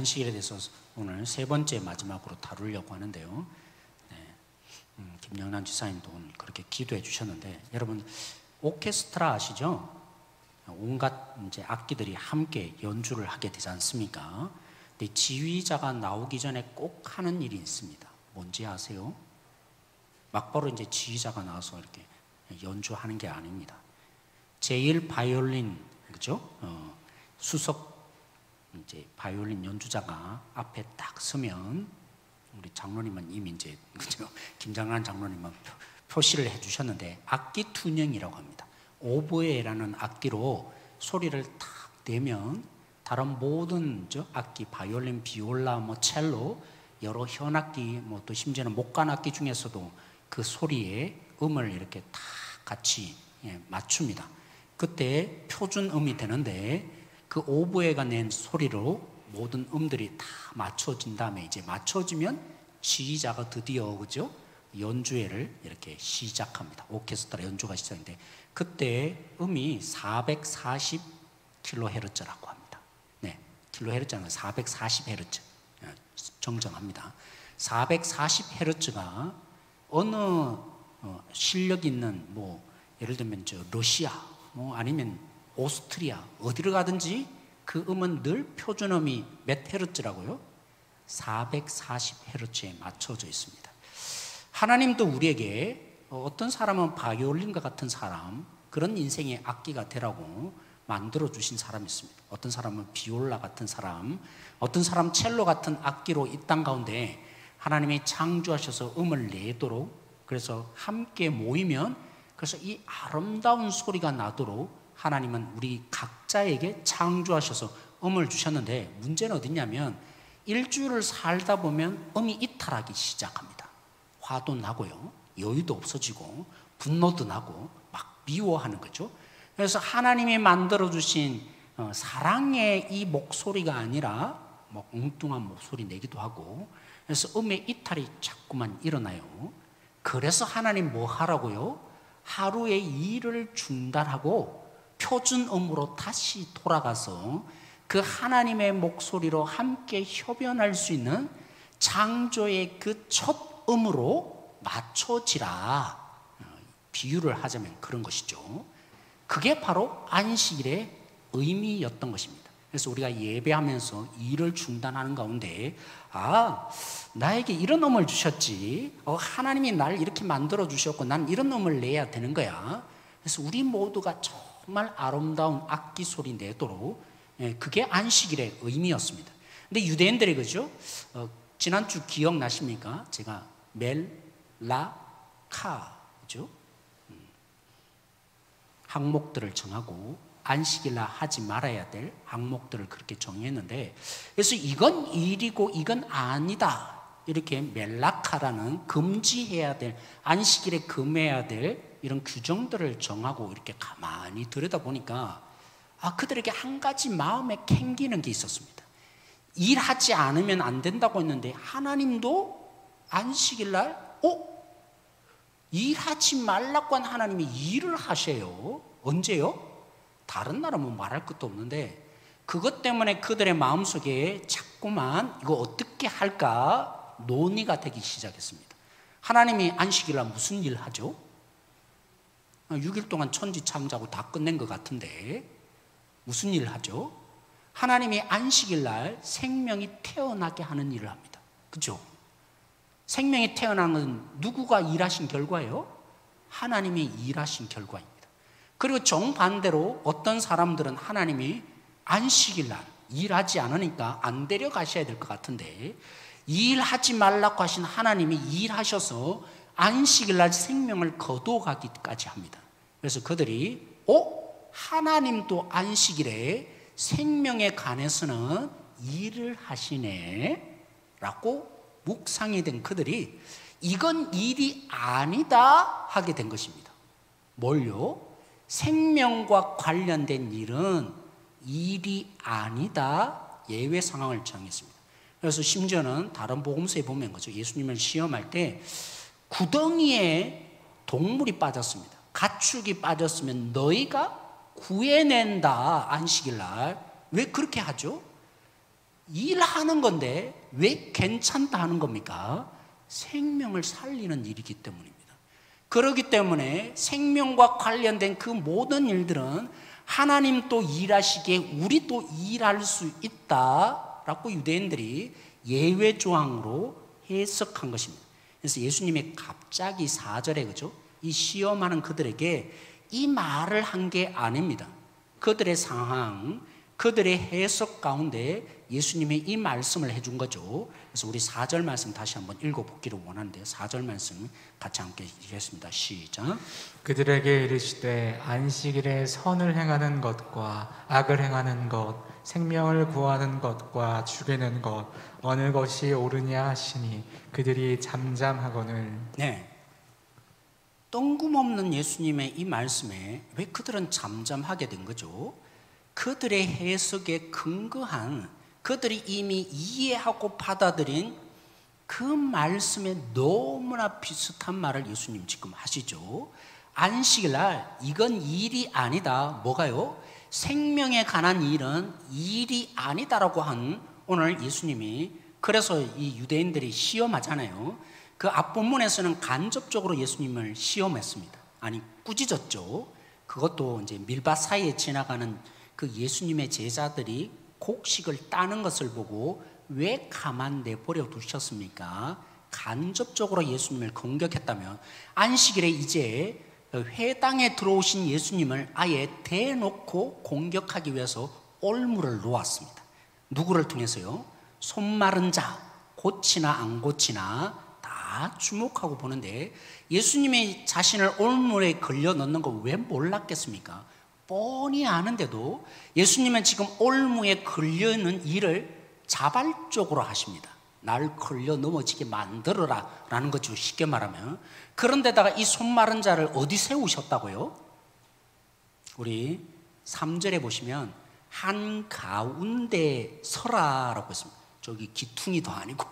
안식일에 대해서 오늘 세 번째 마지막으로 다루려고 하는데요. 김영란 지사님도 오늘 그렇게 기도해 주셨는데, 여러분 오케스트라 아시죠? 온갖 이제 악기들이 함께 연주를 하게 되지 않습니까? 근데 지휘자가 나오기 전에 꼭 하는 일이 있습니다. 뭔지 아세요? 막바로 이제 지휘자가 나와서 이렇게 연주하는 게 아닙니다. 제일 바이올린, 그죠? 수석 이제 바이올린 연주자가 앞에 딱 서면, 우리 장로님은 이미 이제, 그죠? 김장란 장로님은 표시를 해주셨는데, 악기 투녕이라고 합니다. 오보에라는 악기로 소리를 탁 내면 다른 모든 악기, 바이올린, 비올라, 뭐 첼로, 여러 현악기, 뭐 또 심지어는 목관악기 중에서도 그 소리에 음을 이렇게 다 같이 맞춥니다. 그때 표준음이 되는데, 그 오보에가 낸 소리로 모든 음들이 다 맞춰진 다음에, 이제 맞춰지면 지휘자가 드디어, 그죠? 연주회를 이렇게 시작합니다. 오케스트라 연주가 시작인데, 그때 음이 440kHz라고 합니다. 네, 킬로헤르츠는 440Hz 정정합니다. 440Hz가 어느 실력 있는, 뭐 예를 들면 러시아, 뭐 아니면 오스트리아, 어디를 가든지 그 음은 늘 표준음이 몇 헤르츠라고요? 440Hz에 맞춰져 있습니다. 하나님도 우리에게 어떤 사람은 바이올린과 같은 사람, 그런 인생의 악기가 되라고 만들어 주신 사람이 있습니다. 어떤 사람은 비올라 같은 사람, 어떤 사람 첼로 같은 악기로 이 땅 가운데 하나님이 창조하셔서 음을 내도록, 그래서 함께 모이면, 그래서 이 아름다운 소리가 나도록 하나님은 우리 각자에게 창조하셔서 음을 주셨는데, 문제는 어디냐면 일주일을 살다 보면 음이 이탈하기 시작합니다. 화도 나고요, 여유도 없어지고 분노도 나고 막 미워하는 거죠. 그래서 하나님이 만들어주신 사랑의 이 목소리가 아니라 뭐 엉뚱한 목소리 내기도 하고, 그래서 음의 이탈이 자꾸만 일어나요. 그래서 하나님 뭐 하라고요? 하루의 일을 중단하고 표준음으로 다시 돌아가서 그 하나님의 목소리로 함께 협연할 수 있는 창조의 그 첫 음으로 맞춰지라, 비유를 하자면 그런 것이죠. 그게 바로 안식일의 의미였던 것입니다. 그래서 우리가 예배하면서 일을 중단하는 가운데, 나에게 이런 음을 주셨지, 하나님이 날 이렇게 만들어 주셨고 난 이런 음을 내야 되는 거야. 그래서 우리 모두가 정말 아름다운 악기 소리 내도록, 그게 안식일의 의미였습니다. 근데 유대인들이, 그죠? 지난주 기억나십니까? 제가 멜라카, 그죠? 항목들을 정하고 안식일날 하지 말아야 될 항목들을 그렇게 정했는데, 그래서 이건 일이고 이건 아니다, 이렇게 멜라카라는 금지해야 될, 안식일에 금해야 될 이런 규정들을 정하고 이렇게 가만히 들여다보니까 그들에게 한 가지 마음에 캥기는 게 있었습니다. 일하지 않으면 안 된다고 했는데 하나님도 안식일날 일하지 말라고 한 하나님이 일을 하세요. 언제요? 다른 나라면 말할 것도 없는데, 그것 때문에 그들의 마음속에 자꾸만 이거 어떻게 할까 논의가 되기 시작했습니다. 하나님이 안식일날 무슨 일 하죠? 6일 동안 천지 창조하고 다 끝낸 것 같은데 무슨 일 하죠? 하나님이 안식일날 생명이 태어나게 하는 일을 합니다. 그죠? 생명이 태어나는 건 누구가 일하신 결과예요? 하나님이 일하신 결과입니다. 그리고 정반대로 어떤 사람들은 하나님이 안식일날 일하지 않으니까 안 데려가셔야 될 것 같은데, 일하지 말라고 하신 하나님이 일하셔서 안식일날 생명을 거둬가기까지 합니다. 그래서 그들이 하나님도 안식일에 생명에 관해서는 일을 하시네 라고 묵상이 된 그들이 이건 일이 아니다 하게 된 것입니다. 뭘요? 생명과 관련된 일은 일이 아니다, 예외 상황을 정했습니다. 그래서 심지어는 다른 복음서에 보면, 거죠, 예수님을 시험할 때 구덩이에 동물이 빠졌습니다. 가축이 빠졌으면 너희가 구해낸다, 안식일날. 왜 그렇게 하죠? 일하는 건데 왜 괜찮다 하는 겁니까? 생명을 살리는 일이기 때문입니다. 그렇기 때문에 생명과 관련된 그 모든 일들은 하나님 또 일하시기에 우리 또 일할 수 있다라고 유대인들이 예외 조항으로 해석한 것입니다. 그래서 예수님이 갑자기 4절에 그죠? 이 시험하는 그들에게 이 말을 한 게 아닙니다. 그들의 상황, 그들의 해석 가운데 예수님이 이 말씀을 해준 거죠. 그래서 우리 4절 말씀 다시 한번 읽어보기를 원하는데요. 4절 말씀 같이 함께 읽겠습니다. 시작. 그들에게 이르시되 안식일에 선을 행하는 것과 악을 행하는 것, 생명을 구하는 것과 죽이는 것 어느 것이 옳으냐 하시니 그들이 잠잠하거늘. 네, 뜬금없는 예수님의 이 말씀에 왜 그들은 잠잠하게 된 거죠? 그들의 해석에 근거한, 그들이 이미 이해하고 받아들인 그 말씀에 너무나 비슷한 말을 예수님 지금 하시죠. 안식일날 이건 일이 아니다. 뭐가요? 생명에 관한 일은 일이 아니다라고 한 오늘 예수님이, 그래서 이 유대인들이 시험하잖아요. 그 앞본문에서는 간접적으로 예수님을 시험했습니다. 아니, 꾸짖었죠. 그것도 이제 밀밭 사이에 지나가는 그 예수님의 제자들이 곡식을 따는 것을 보고 왜 가만 내버려 두셨습니까? 간접적으로 예수님을 공격했다면, 안식일에 이제 회당에 들어오신 예수님을 아예 대놓고 공격하기 위해서 올무를 놓았습니다. 누구를 통해서요? 손 마른 자, 고치나 안 고치나 다 주목하고 보는데, 예수님이 자신을 올무에 걸려 넣는 거 왜 몰랐겠습니까? 뻔히 아는데도 예수님은 지금 올무에 걸려있는 일을 자발적으로 하십니다. 날 걸려 넘어지게 만들어라 라는 거죠, 쉽게 말하면. 그런데다가 이 손 마른 자를 어디 세우셨다고요? 우리 3절에 보시면 한가운데 서라라고 했습니다. 저기 기퉁이도 아니고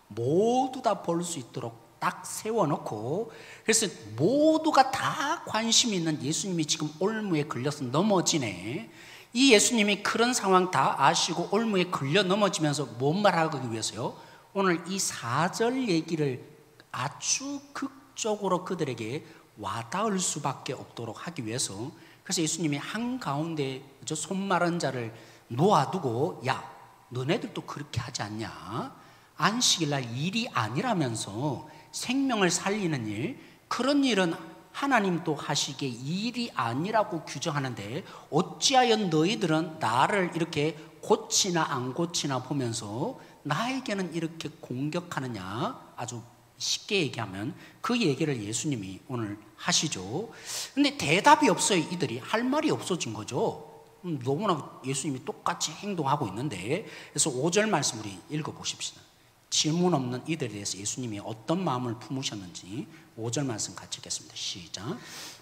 모두 다 볼 수 있도록 딱 세워놓고, 그래서 모두가 다 관심 있는 예수님이 지금 올무에 걸려서 넘어지네. 이 예수님이 그런 상황 다 아시고 올무에 걸려 넘어지면서 뭔 말하기 위해서요? 오늘 이 4절 얘기를 아주 극적으로 그들에게 와닿을 수밖에 없도록 하기 위해서, 그래서 예수님이 한가운데 저 손 마른 자를 놓아두고, 야, 너네들도 그렇게 하지 않냐? 안식일날 일이 아니라면서 생명을 살리는 일, 그런 일은 하나님도 하시기에 일이 아니라고 규정하는데 어찌하여 너희들은 나를 이렇게 고치나 안 고치나 보면서 나에게는 이렇게 공격하느냐? 아주 쉽게 얘기하면 그 얘기를 예수님이 오늘 하시죠. 근데 대답이 없어요. 이들이 할 말이 없어진 거죠. 너무나 예수님이 똑같이 행동하고 있는데, 그래서 5절 말씀 우리 읽어보십시다. 질문 없는 이들에 대해서 예수님이 어떤 마음을 품으셨는지 5절 말씀 같이 읽겠습니다. 시작.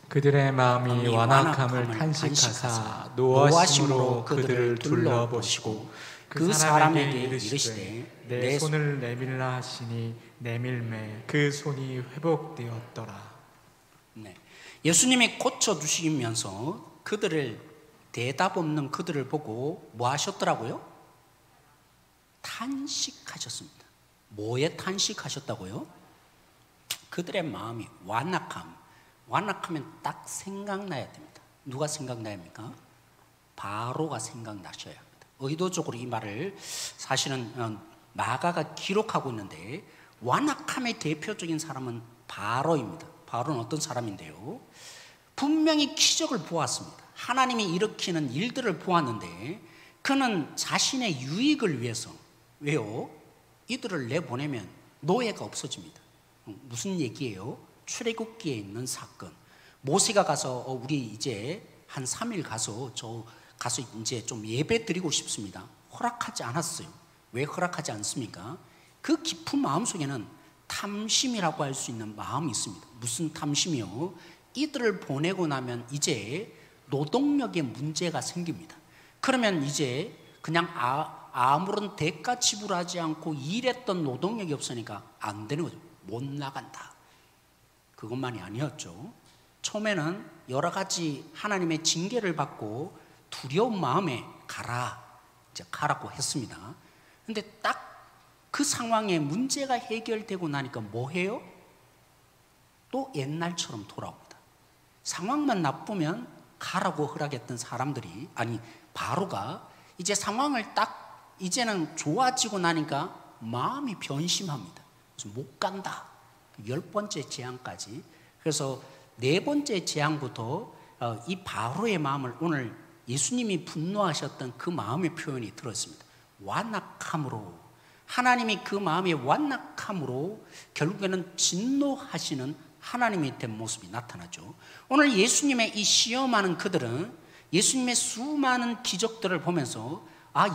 그들의 마음이 완악함을 탄식하사 노하심으로 그들을 둘러보시고 그 사람에게 이르시되 내 손을 내밀라 하시니 내밀매 그 손이 회복되었더라. 네. 예수님이 고쳐주시면서 그들을, 대답 없는 그들을 보고 뭐 하셨더라고요? 탄식하셨습니다. 뭐에 탄식하셨다고요? 그들의 마음이 완악하면 딱 생각나야 됩니다. 누가 생각나야 합니까? 바로가 생각나셔야 합니다. 의도적으로 이 말을 사실은 마가가 기록하고 있는데, 완악함의 대표적인 사람은 바로입니다. 바로는 어떤 사람인데요? 분명히 기적을 보았습니다. 하나님이 일으키는 일들을 보았는데 그는 자신의 유익을 위해서, 왜요? 이들을 내보내면 노예가 없어집니다. 무슨 얘기예요? 출애굽기에 있는 사건. 모세가 가서 우리 이제 한 3일 가서 이제 좀 예배 드리고 싶습니다. 허락하지 않았어요. 왜 허락하지 않습니까? 그 깊은 마음속에는 탐심이라고 할 수 있는 마음이 있습니다. 무슨 탐심이요? 이들을 보내고 나면 이제 노동력에 문제가 생깁니다. 그러면 이제 그냥 아무런 대가 지불하지 않고 일했던 노동력이 없으니까 안 되는 거죠. 못 나간다. 그것만이 아니었죠. 처음에는 여러 가지 하나님의 징계를 받고 두려운 마음에 가라고 했습니다. 근데 딱 그 상황에 문제가 해결되고 나니까 뭐 해요? 또 옛날처럼 돌아옵니다. 상황만 나쁘면 가라고 허락했던 사람들이, 아니 바로가 이제 상황을 딱 이제는 좋아지고 나니까 마음이 변심합니다. 그래서 못 간다. 10번째 재앙까지. 그래서 4번째 재앙부터 이 바로의 마음을 오늘 예수님이 분노하셨던 그 마음의 표현이 들었습니다. 완악함으로, 하나님이 그 마음의 완악함으로 결국에는 진노하시는 하나님이 된 모습이 나타나죠. 오늘 예수님의 이 시험하는 그들은 예수님의 수많은 기적들을 보면서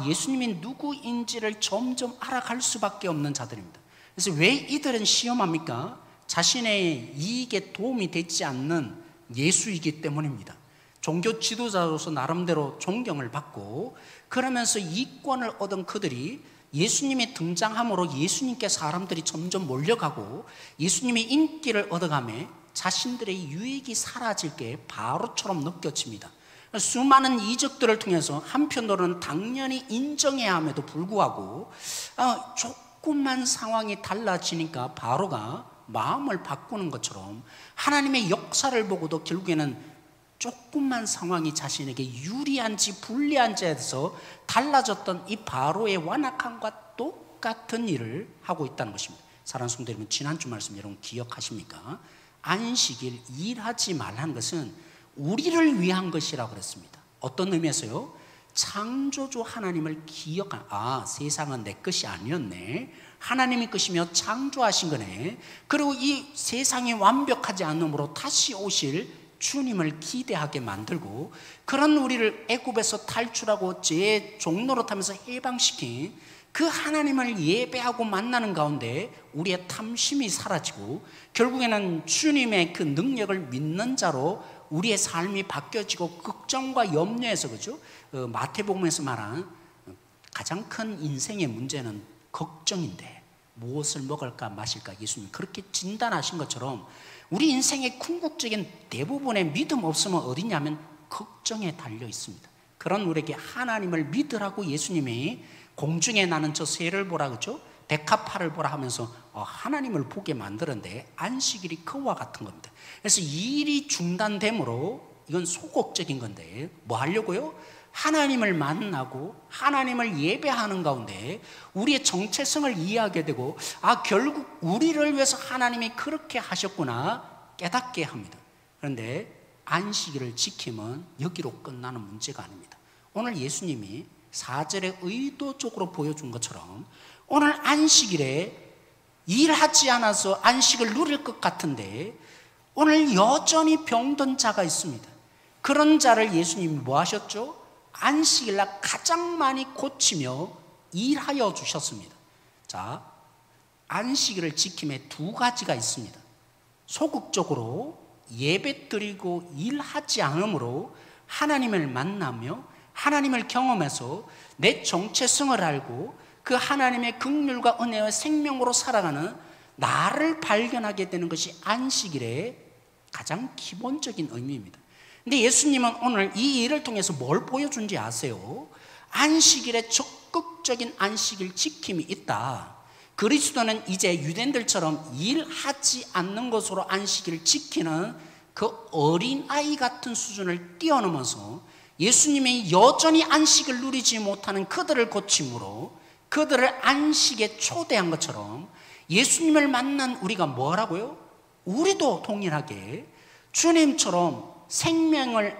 예수님이 누구인지를 점점 알아갈 수밖에 없는 자들입니다. 그래서 왜 이들은 시험합니까? 자신의 이익에 도움이 되지 않는 예수이기 때문입니다. 종교 지도자로서 나름대로 존경을 받고 그러면서 이권을 얻은 그들이 예수님이 등장함으로 예수님께 사람들이 점점 몰려가고 예수님이 인기를 얻어가며 자신들의 유익이 사라질 게 바로처럼 느껴집니다. 수많은 이적들을 통해서 한편으로는 당연히 인정해야 함에도 불구하고 조금만 상황이 달라지니까 바로가 마음을 바꾸는 것처럼 하나님의 역사를 보고도 결국에는 조금만 상황이 자신에게 유리한지 불리한지에 대해서 달라졌던 이 바로의 완악함과 똑같은 일을 하고 있다는 것입니다. 사랑하는 성도 여러분, 지난주 말씀 여러분 기억하십니까? 안식일 일하지 말라는 것은 우리를 위한 것이라고 그랬습니다. 어떤 의미에서요? 창조주 하나님을 기억한, 세상은 내 것이 아니었네, 하나님의 것이며 창조하신 거네, 그리고 이 세상이 완벽하지 않으므로 다시 오실 주님을 기대하게 만들고 그런 우리를 애굽에서 탈출하고 죄의 종로로 타면서 해방시킨 그 하나님을 예배하고 만나는 가운데 우리의 탐심이 사라지고 결국에는 주님의 그 능력을 믿는 자로 우리의 삶이 바뀌어지고 걱정과 염려에서, 그죠? 마태복음에서 말한 가장 큰 인생의 문제는 걱정인데 무엇을 먹을까 마실까 예수님이 그렇게 진단하신 것처럼 우리 인생의 궁극적인 대부분의 믿음 없으면 어디냐면 걱정에 달려 있습니다. 그런 우리에게 하나님을 믿으라고 예수님이 공중에 나는 저 새를 보라, 그죠? 백합화를 보라 하면서 하나님을 보게 만드는데 안식일이 그와 같은 겁니다. 그래서 일이 중단됨으로 이건 소극적인 건데 뭐 하려고요? 하나님을 만나고 하나님을 예배하는 가운데 우리의 정체성을 이해하게 되고 결국 우리를 위해서 하나님이 그렇게 하셨구나 깨닫게 합니다. 그런데 안식일을 지키면 여기로 끝나는 문제가 아닙니다. 오늘 예수님이 4절에 의도적으로 보여준 것처럼 오늘 안식일에 일하지 않아서 안식을 누릴 것 같은데 오늘 여전히 병든 자가 있습니다. 그런 자를 예수님이 뭐 하셨죠? 안식일날 가장 많이 고치며 일하여 주셨습니다. 자, 안식일을 지킴에 2가지가 있습니다. 소극적으로 예배 드리고 일하지 않으므로 하나님을 만나며 하나님을 경험해서 내 정체성을 알고 그 하나님의 긍휼과 은혜와 생명으로 살아가는 나를 발견하게 되는 것이 안식일의 가장 기본적인 의미입니다. 근데 예수님은 오늘 이 일을 통해서 뭘 보여준지 아세요? 안식일에 적극적인 안식일 지킴이 있다. 그리스도는 이제 유대인들처럼 일하지 않는 것으로 안식일을 지키는 그 어린아이 같은 수준을 뛰어넘어서 예수님이 여전히 안식을 누리지 못하는 그들을 고침으로 그들을 안식에 초대한 것처럼 예수님을 만난 우리가 뭐라고요? 우리도 동일하게 주님처럼 생명을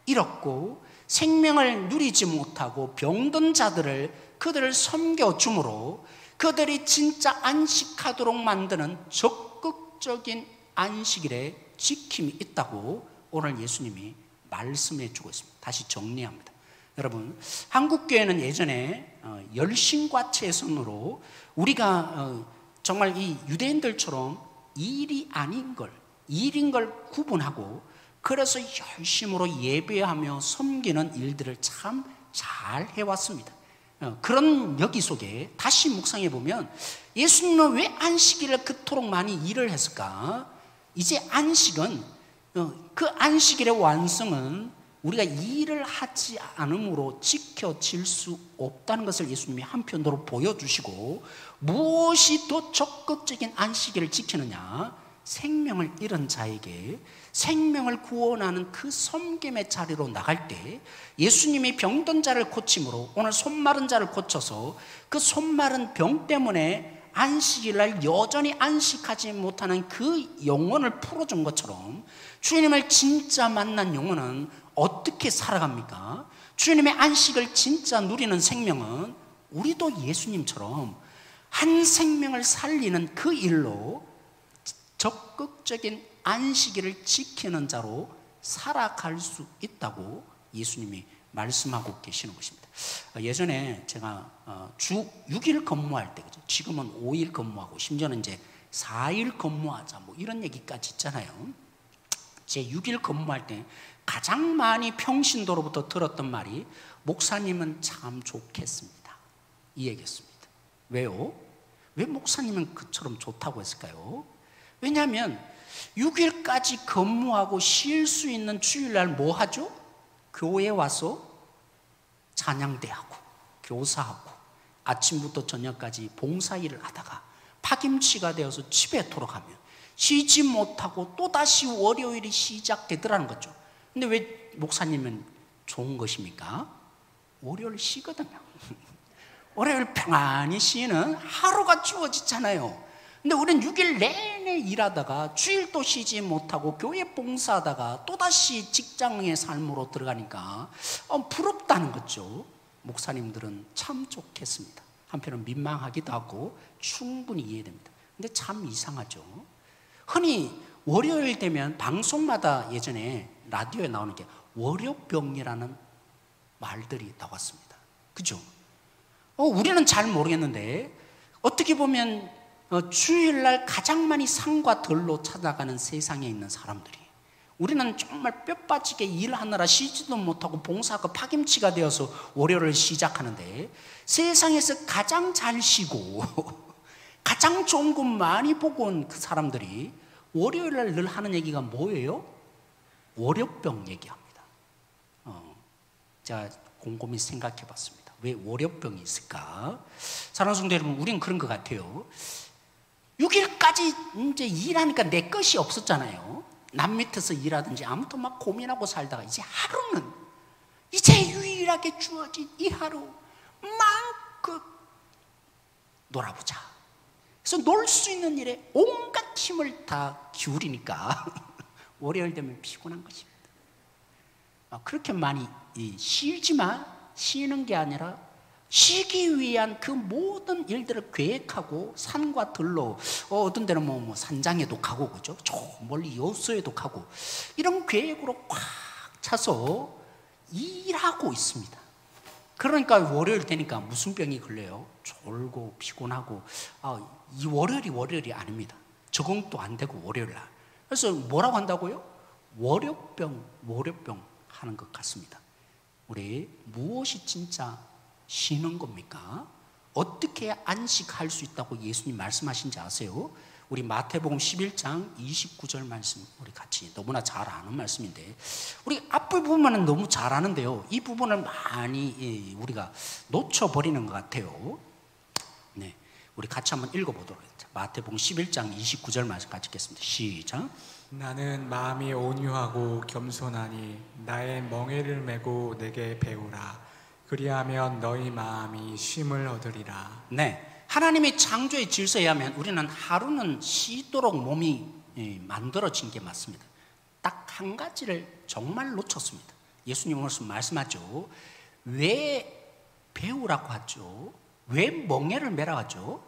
잃었고 생명을 누리지 못하고 병든 자들을 그들을 섬겨줌으로 그들이 진짜 안식하도록 만드는 적극적인 안식일에 지킴이 있다고 오늘 예수님이 말씀해 주고 있습니다. 다시 정리합니다. 여러분, 한국교회는 예전에 열심과 최선으로 우리가 정말 이 유대인들처럼 일이 아닌 걸, 일인 걸 구분하고 그래서 열심으로 예배하며 섬기는 일들을 참 잘 해왔습니다. 그런 여기 속에 다시 묵상해 보면 예수님은 왜 안식일을 그토록 많이 일을 했을까? 이제 안식은 그 안식일의 완성은 우리가 일을 하지 않음으로 지켜질 수 없다는 것을 예수님이 한편으로 보여주시고, 무엇이 더 적극적인 안식일을 지키느냐? 생명을 잃은 자에게 생명을 구원하는 그 섬김의 자리로 나갈 때, 예수님이 병든 자를 고침으로 오늘 손 마른 자를 고쳐서 그 손 마른 병 때문에 안식일날 여전히 안식하지 못하는 그 영혼을 풀어준 것처럼, 주님을 진짜 만난 영혼은 어떻게 살아갑니까? 주님의 안식을 진짜 누리는 생명은 우리도 예수님처럼 한 생명을 살리는 그 일로 적극적인 안식일을 지키는 자로 살아갈 수 있다고 예수님이 말씀하고 계시는 것입니다. 예전에 제가 주 6일 근무할 때, 지금은 5일 근무하고 심지어는 이제 4일 근무하자 뭐 이런 얘기까지 있잖아요. 제 6일 근무할 때 가장 많이 평신도로부터 들었던 말이, 목사님은 참 좋겠습니다, 이 얘기였습니다. 왜요? 왜 목사님은 그처럼 좋다고 했을까요? 왜냐하면 6일까지 근무하고 쉴 수 있는 주일날 뭐 하죠? 교회에 와서 찬양대하고 교사하고 아침부터 저녁까지 봉사일을 하다가 파김치가 되어서 집에 돌아가면 쉬지 못하고 또다시 월요일이 시작되더라는 거죠. 근데 왜 목사님은 좋은 것입니까? 월요일 쉬거든요. 월요일 평안히 쉬는 하루가 주어지잖아요. 근데 우리는 6일 내내 일하다가 주일도 쉬지 못하고 교회 봉사하다가 또다시 직장의 삶으로 들어가니까 부럽다는 거죠. 목사님들은 참 좋겠습니다. 한편은 민망하기도 하고 충분히 이해됩니다. 근데 참 이상하죠. 흔히 월요일 되면 방송마다 예전에 라디오에 나오는 게 월요병이라는 말들이 나왔습니다. 그죠? 우리는 잘 모르겠는데 어떻게 보면 주일날 가장 많이 상과 덜로 찾아가는 세상에 있는 사람들이, 우리는 정말 뼈 빠지게 일하느라 쉬지도 못하고 봉사하고 파김치가 되어서 월요일을 시작하는데, 세상에서 가장 잘 쉬고 가장 좋은 것 많이 보고 온 그 사람들이 월요일날 늘 하는 얘기가 뭐예요? 월요병 얘기합니다. 제가 곰곰이 생각해 봤습니다. 왜 월요병이 있을까? 사랑하는 성도 여러분, 우리는 그런 것 같아요. 6일까지 이제 일하니까 내 것이 없었잖아요. 남 밑에서 일하든지 아무튼 막 고민하고 살다가 이제 하루는, 이제 유일하게 주어진 이 하루 마음껏 놀아보자. 그래서 놀 수 있는 일에 온갖 힘을 다 기울이니까 월요일 되면 피곤한 것입니다. 그렇게 많이 쉬지만 쉬는 게 아니라 쉬기 위한 그 모든 일들을 계획하고 산과 들로, 어떤 데는 뭐 산장에도 가고, 그죠? 저 멀리 여수에도 가고, 이런 계획으로 꽉 차서 일하고 있습니다. 그러니까 월요일 되니까 무슨 병이 걸려요? 졸고 피곤하고. 이 월요일이 아닙니다. 적응도 안 되고 월요일 날. 그래서 뭐라고 한다고요? 월요병 하는 것 같습니다. 우리 무엇이 진짜 쉬는 겁니까? 어떻게 안식할 수 있다고 예수님 말씀하신지 아세요? 우리 마태복음 11장 29절 말씀, 우리 같이 너무나 잘 아는 말씀인데, 우리 앞부분은 너무 잘 아는데요, 이 부분을 많이 우리가 놓쳐버리는 것 같아요. 네, 우리 같이 한번 읽어보도록 하겠습니다. 마태복음 11장 29절 말씀 같이 읽겠습니다. 시작. 나는 마음이 온유하고 겸손하니 나의 멍에를 메고 내게 배우라. 그리하면 너희 마음이 쉼을 얻으리라. 네, 하나님의 창조의 질서에 의하면 우리는 하루는 쉬도록 몸이 만들어진 게 맞습니다. 딱 한 가지를 정말 놓쳤습니다. 예수님 오늘 말씀하죠. 왜 배우라고 하죠? 왜 멍에를 메라고 하죠?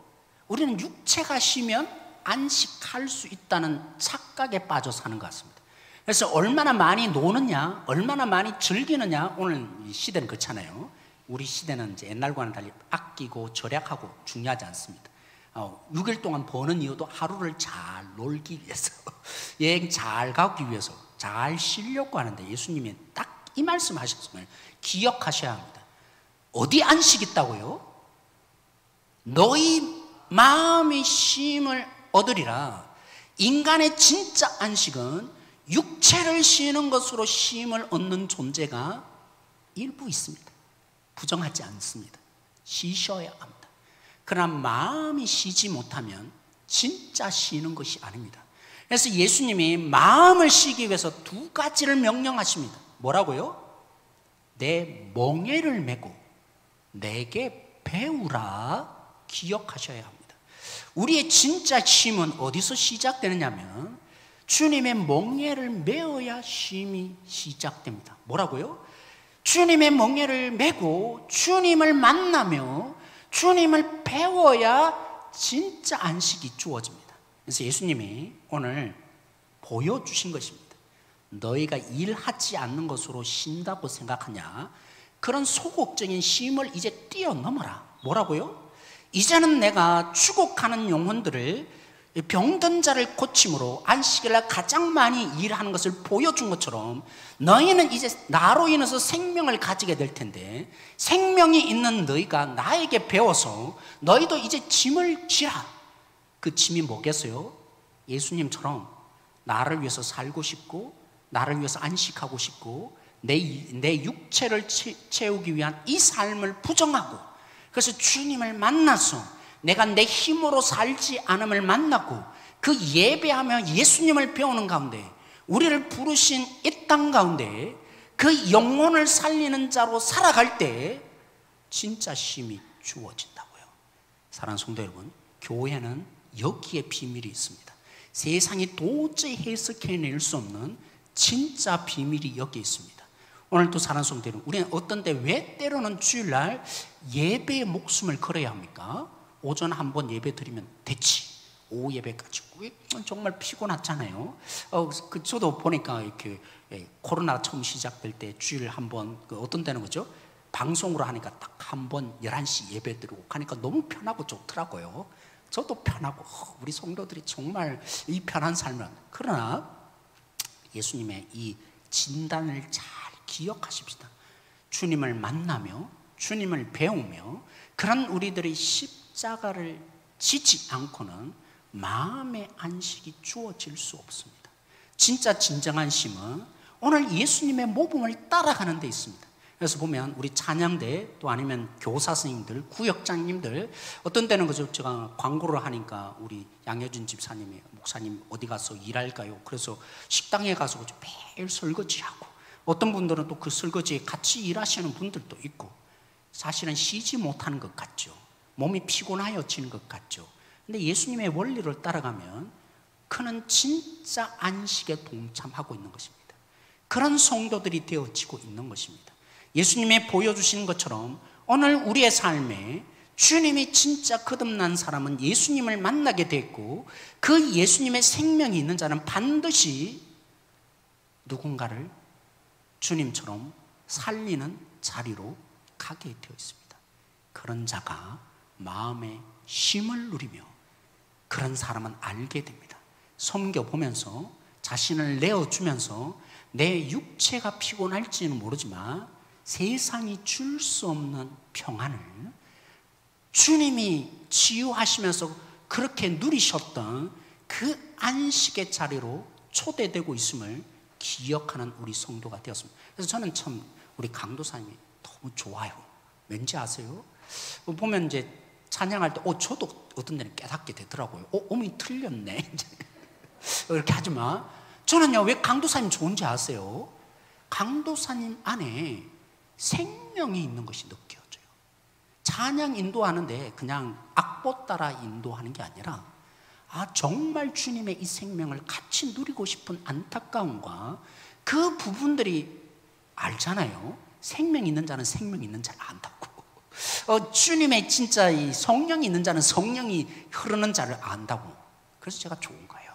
우리는 육체가 쉬면 안식할 수 있다는 착각에 빠져 사는 것 같습니다. 그래서 얼마나 많이 노느냐, 얼마나 많이 즐기느냐, 오늘 시대는 그렇잖아요. 우리 시대는 이제 옛날과는 달리 아끼고 절약하고 중요하지 않습니다. 6일 동안 버는 이유도 하루를 잘 놀기 위해서, 여행 잘 가기 위해서, 잘 쉬려고 하는데, 예수님이 딱 이 말씀 하셨으면 기억하셔야 합니다. 어디 안식 있다고요? 너희 마음이 쉼을 얻으리라. 인간의 진짜 안식은 육체를 쉬는 것으로 쉼을 얻는 존재가 일부 있습니다. 부정하지 않습니다. 쉬셔야 합니다. 그러나 마음이 쉬지 못하면 진짜 쉬는 것이 아닙니다. 그래서 예수님이 마음을 쉬기 위해서 두 가지를 명령하십니다. 뭐라고요? 내 멍에를 메고 내게 배우라 기억하셔야 합니다. 우리의 진짜 쉼은 어디서 시작되느냐면 주님의 멍에를 메어야 쉼이 시작됩니다. 뭐라고요? 주님의 멍에를 메고 주님을 만나며 주님을 배워야 진짜 안식이 주어집니다. 그래서 예수님이 오늘 보여주신 것입니다. 너희가 일하지 않는 것으로 쉰다고 생각하냐? 그런 소극적인 쉼을 이제 뛰어넘어라. 뭐라고요? 이제는 내가 추곡하는 영혼들을 병든 자를 고침으로 안식일날 가장 많이 일하는 것을 보여준 것처럼 너희는 이제 나로 인해서 생명을 가지게 될 텐데 생명이 있는 너희가 나에게 배워서 너희도 이제 짐을 지라. 그 짐이 뭐겠어요? 예수님처럼 나를 위해서 살고 싶고 나를 위해서 안식하고 싶고 내 육체를 채우기 위한 이 삶을 부정하고 그래서 주님을 만나서 내가 내 힘으로 살지 않음을 만나고 그 예배하며 예수님을 배우는 가운데 우리를 부르신 이 땅 가운데 그 영혼을 살리는 자로 살아갈 때 진짜 쉼이 주어진다고요. 사랑하는 성도 여러분, 교회는 여기에 비밀이 있습니다. 세상이 도저히 해석해낼 수 없는 진짜 비밀이 여기 있습니다. 오늘 또 사랑하는 성도 여러분, 우리는 어떤 때 왜 때로는 주일날 예배에 목숨을 걸어야 합니까? 오전 한번 예배 드리면 됐지. 오후 예배까지 정말 피곤하잖아요. 저도 보니까 이렇게 코로나 처음 시작될 때 주일 한번 어떤 때는 그죠? 방송으로 하니까 딱 한 번 11시 예배 드리고 하니까 너무 편하고 좋더라고요. 저도 편하고 우리 성도들이 정말 이 편한 삶을. 그러나 예수님의 이 진단을 잘 기억하십시다. 주님을 만나며 주님을 배우며 그런 우리들의 십자가를 지지 않고는 마음의 안식이 주어질 수 없습니다. 진짜 진정한 쉼은 오늘 예수님의 모범을 따라가는 데 있습니다. 그래서 보면 우리 찬양대 또 아니면 교사 선생님들, 구역장님들 어떤 때는 그죠? 제가 광고를 하니까 우리 양효진 집사님이 목사님 어디 가서 일할까요? 그래서 식당에 가서 그죠? 매일 설거지하고 어떤 분들은 또 그 설거지에 같이 일하시는 분들도 있고 사실은 쉬지 못하는 것 같죠. 몸이 피곤하여지는 것 같죠. 근데 예수님의 원리를 따라가면 그는 진짜 안식에 동참하고 있는 것입니다. 그런 성도들이 되어지고 있는 것입니다. 예수님이 보여주신 것처럼 오늘 우리의 삶에 주님이 진짜 거듭난 사람은 예수님을 만나게 됐고 그 예수님의 생명이 있는 자는 반드시 누군가를 주님처럼 살리는 자리로 가게 되어 있습니다. 그런 자가 마음의 쉼을 누리며 그런 사람은 알게 됩니다. 섬겨보면서 자신을 내어주면서 내 육체가 피곤할지는 모르지만 세상이 줄 수 없는 평안을 주님이 치유하시면서 그렇게 누리셨던 그 안식의 자리로 초대되고 있음을 기억하는 우리 성도가 되었습니다. 그래서 저는 참 우리 강도사님이 너무 좋아요. 왠지 아세요? 보면 이제 찬양할 때 저도 어떤 데는 깨닫게 되더라고요. 어머니 틀렸네. 이렇게 하지 마. 저는요, 왜 강도사님 좋은지 아세요? 강도사님 안에 생명이 있는 것이 느껴져요. 찬양 인도하는데 그냥 악보 따라 인도하는 게 아니라 정말 주님의 이 생명을 같이 누리고 싶은 안타까움과 그 부분들이 알잖아요. 생명 있는 자는 생명 있는 자를 안다고. 주님의 진짜 이 성령이 있는 자는 성령이 흐르는 자를 안다고. 그래서 제가 좋은 거예요.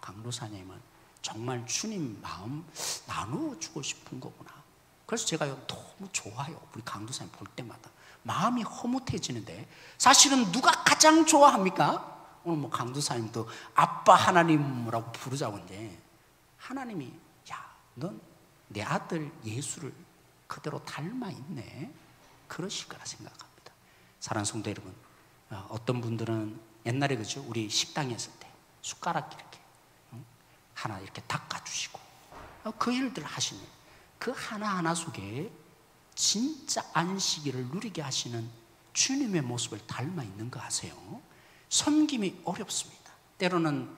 강도사님은 정말 주님 마음 나누어주고 싶은 거구나. 그래서 제가 너무 좋아요. 우리 강도사님 볼 때마다 마음이 허뭇해지는데 사실은 누가 가장 좋아합니까? 오늘 뭐 강도사님도 아빠 하나님이라고 부르자고 이제 하나님이 넌 내 아들 예수를 그대로 닮아 있네. 그러실 거라 생각합니다. 사랑하는 성도 여러분, 어떤 분들은 옛날에 그죠? 우리 식당에 있을 때 숟가락 이렇게 하나 이렇게 닦아주시고 그 일들을 하시는 그 하나하나 속에 진짜 안식일을 누리게 하시는 주님의 모습을 닮아 있는 거 아세요? 섬김이 어렵습니다. 때로는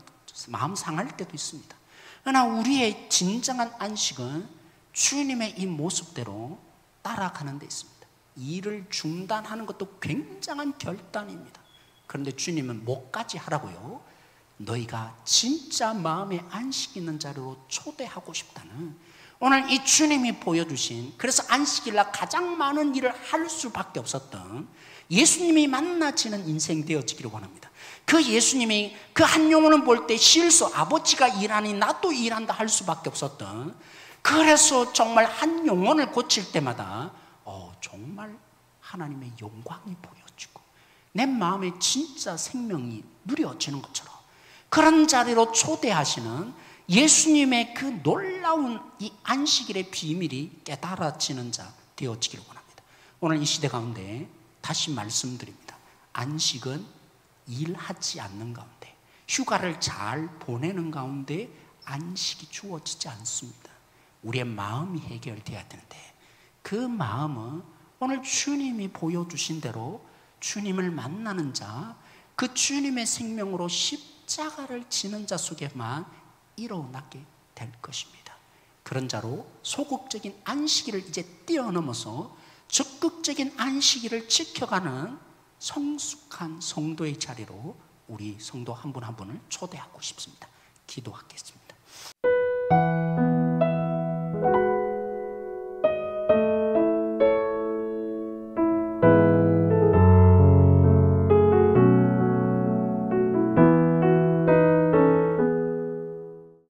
마음 상할 때도 있습니다. 그러나 우리의 진정한 안식은 주님의 이 모습대로 따라가는 데 있습니다. 일을 중단하는 것도 굉장한 결단입니다. 그런데 주님은 뭐까지 하라고요? 너희가 진짜 마음에 안식 있는 자리로 초대하고 싶다는, 오늘 이 주님이 보여주신, 그래서 안식일날 가장 많은 일을 할 수밖에 없었던 예수님이 만나지는 인생 되어지기를 원합니다. 그 예수님이 그 한 영혼을 볼 때 실수, 아버지가 일하니 나도 일한다 할 수밖에 없었던, 그래서 정말 한 영혼을 고칠 때마다 정말 하나님의 영광이 보여지고 내 마음에 진짜 생명이 누려지는 것처럼 그런 자리로 초대하시는 예수님의 그 놀라운 이 안식일의 비밀이 깨달아지는 자 되어지기를 원합니다. 오늘 이 시대 가운데 다시 말씀드립니다. 안식은 일하지 않는 가운데, 휴가를 잘 보내는 가운데 안식이 주어지지 않습니다. 우리의 마음이 해결돼야 되는데, 그 마음은 오늘 주님이 보여주신 대로 주님을 만나는 자, 그 주님의 생명으로 십자가를 지는 자 속에만 일어나게 될 것입니다. 그런 자로 소극적인 안식일을 이제 뛰어넘어서 적극적인 안식일을 지켜가는 성숙한 성도의 자리로 우리 성도 한 분 한 분을 초대하고 싶습니다. 기도하겠습니다.